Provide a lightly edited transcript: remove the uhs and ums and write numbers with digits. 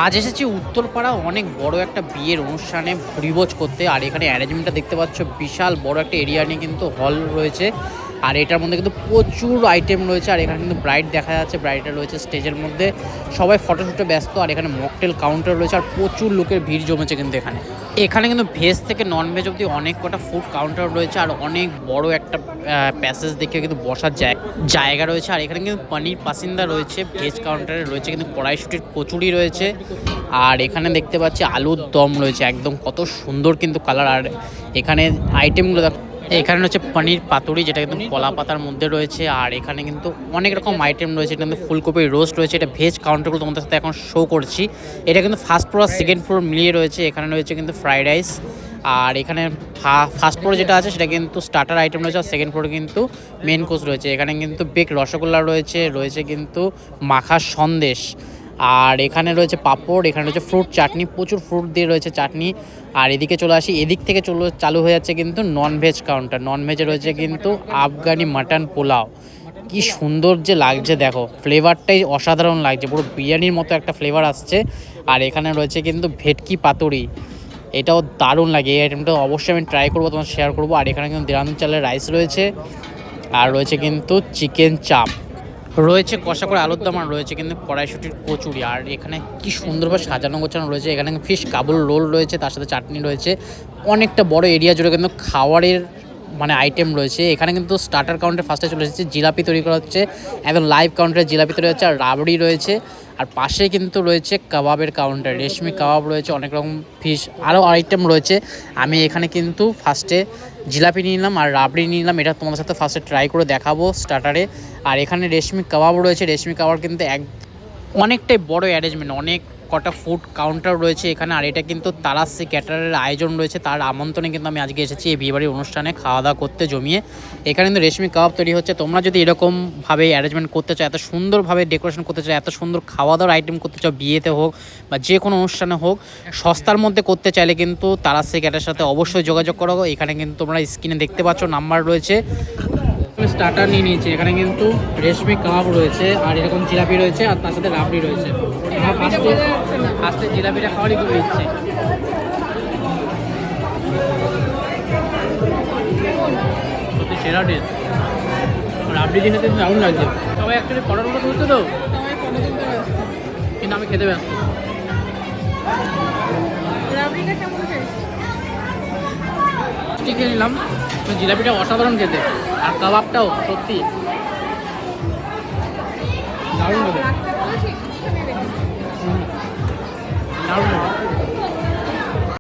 আজ এসেছি উত্তরপাড়া অনেক বড় একটা বিয়ের অনুষ্ঠানে ভুরিভোজ করতে। আর এখানে অ্যারেঞ্জমেন্টটা দেখতে পাচ্ছ, বিশাল বড় একটা এরিয়া নিয়ে কিন্তু হল রয়েছে। আর এটার মধ্যে কিন্তু প্রচুর আইটেম রয়েছে। আর এখানে কিন্তু ব্রাইড দেখা যাচ্ছে, ব্রাইডটা রয়েছে স্টেজের মধ্যে, সবাই ফটোশুটে ব্যস্ত। আর এখানে মকটেল কাউন্টার রয়েছে আর প্রচুর লোকের ভিড় জমেছে কিন্তু এখানে। এখানে কিন্তু ভেজ থেকে নন ভেজ অবধি অনেক কটা ফুড কাউন্টার রয়েছে। আর অনেক বড় একটা প্যাসেজ দেখে কিন্তু বসার জায়গা রয়েছে। আর এখানে কিন্তু পনির পাসিন্দা রয়েছে, ভেজ কাউন্টারে রয়েছে কিন্তু কড়াইশুটির কচুরি রয়েছে। আর এখানে দেখতে পাচ্ছি আলুর দম রয়েছে, একদম কত সুন্দর কিন্তু কালার। আর এখানে আইটেমগুলো এখানে হচ্ছে পনির পাতুরি, যেটা কিন্তু কলা পাতার মধ্যে রয়েছে। আর এখানে কিন্তু অনেক রকম আইটেম রয়েছে। এটা কিন্তু ফুলকপির রোস্ট রয়েছে। এটা ভেজ কাউন্টারগুলো তোমাদের সাথে এখন শো করছি। এটা কিন্তু ফার্স্ট ফ্লোর আর সেকেন্ড ফ্লোর মিলিয়ে রয়েছে। এখানে রয়েছে কিন্তু ফ্রাইড রাইস। আর এখানে ফার্স্ট ফ্লোরে যেটা আছে সেটা কিন্তু স্টার্টার আইটেম রয়েছে। আর সেকেন্ড ফ্লোরে কিন্তু মেন কোর্স রয়েছে। এখানে কিন্তু বেক রসগোল্লা রয়েছে কিন্তু মাখা সন্দেশ। আর এখানে রয়েছে পাঁপড়, এখানে রয়েছে ফ্রুট চাটনি, প্রচুর ফ্রুট দিয়ে রয়েছে চাটনি। আর এদিকে চলে আসি, এদিক থেকে চালু হয়ে যাচ্ছে কিন্তু নন ভেজ কাউন্টার। নন ভেজে রয়েছে কিন্তু আফগানি মাটন পোলাও। কি সুন্দর যে লাগছে দেখো, ফ্লেভারটাই অসাধারণ লাগছে, পুরো বিরিয়ানির মতো একটা ফ্লেভার আসছে। আর এখানে রয়েছে কিন্তু ভেটকি পাতুরি, এটাও দারুণ লাগে। এই আইটেমটা অবশ্যই আমি ট্রাই করবো, তোমার শেয়ার করবো। আর এখানে কিন্তু দেরান চালের রাইস রয়েছে। আর রয়েছে কিন্তু চিকেন চাপ রয়েছে, কষা করে আলুর দম। আর রয়েছে কিন্তু কড়াইশুটির কচুরি। আর এখানে কি সুন্দরভাবে সাজানো গোছানো রয়েছে। এখানে ফিশ কাবুল রোল রয়েছে, তার সাথে চাটনি রয়েছে। অনেকটা বড় এরিয়া জুড়ে কিন্তু খাবারের আইটেম রয়েছে। এখানে কিন্তু স্টার্টার কাউন্টার ফার্স্টে চলে এসেছে, জিলাপি তৈরি করা হচ্ছে, একদম লাইভ কাউন্টারে জিলাপি তৈরি হচ্ছে। আর রাবড়ি রয়েছে। আর পাশে কিন্তু রয়েছে কাবাবের কাউন্টার, রেশমি কাবাব রয়েছে, অনেক রকম ফিশ আরও আইটেম রয়েছে। আমি এখানে কিন্তু ফার্স্টে জিলাপি নিয়ে নিলাম আর রাবড়ি নিয়ে নিলাম, এটা তোমাদের সাথে ফার্স্টে ট্রাই করে দেখাবো স্টার্টারে। আর এখানে রেশমি কাবাব রয়েছে। রেশমি কাবাব কিন্তু অনেকটাই বড় অ্যারেঞ্জমেন্ট, অনেক কটা ফুড কাউন্টার রয়েছে এখানে। আর এটা কিন্তু তারাসি ক্যাটারের আয়োজন রয়েছে, তার আমন্ত্রণে কিন্তু আমি আজকে এসেছি এই বিয়েবাড়ির অনুষ্ঠানে খাওয়া দাওয়া করতে জমিয়ে। এখানে কিন্তু রেশমি কাবাব তৈরি হচ্ছে। তোমরা যদি এরকমভাবে অ্যারেঞ্জমেন্ট করতে চাও, এত সুন্দরভাবে ডেকোরেশন করতে চাও, এত সুন্দর খাওয়া দাওয়ার আইটেম করতে চাও, বিয়েতে হোক বা যে কোনো অনুষ্ঠানে হোক, সস্তার মধ্যে করতে চাইলে কিন্তু তারাসি ক্যাটারের সাথে অবশ্যই যোগাযোগ করো। এখানে কিন্তু তোমরা স্ক্রিনে দেখতে পাচ্ছ নাম্বার রয়েছে। স্টার্টার নিয়ে নিয়েছি, এখানে কিন্তু রেশমি কাবাব রয়েছে, আর এরকম জিলাপি রয়েছে, আর তার সাথে রাবড়ি রয়েছে। ফার্স্টে জিলাপিটা খাওয়ারই করে দিচ্ছে। সত্যি সেরা টেস্ট, রাবড়ি জিনিস কিন্তু দারুণ লাগছে। সবাই অ্যাকচুয়ালি পড়ার মতো হচ্ছে তো, কিন্তু আমি খেতে ব্যস্ত। খেয়ে নিলাম, জিলাপিটা অসাধারণ খেতে, আর কাবাবটাও সত্যি দারুণ হবে, দারুণ হবে।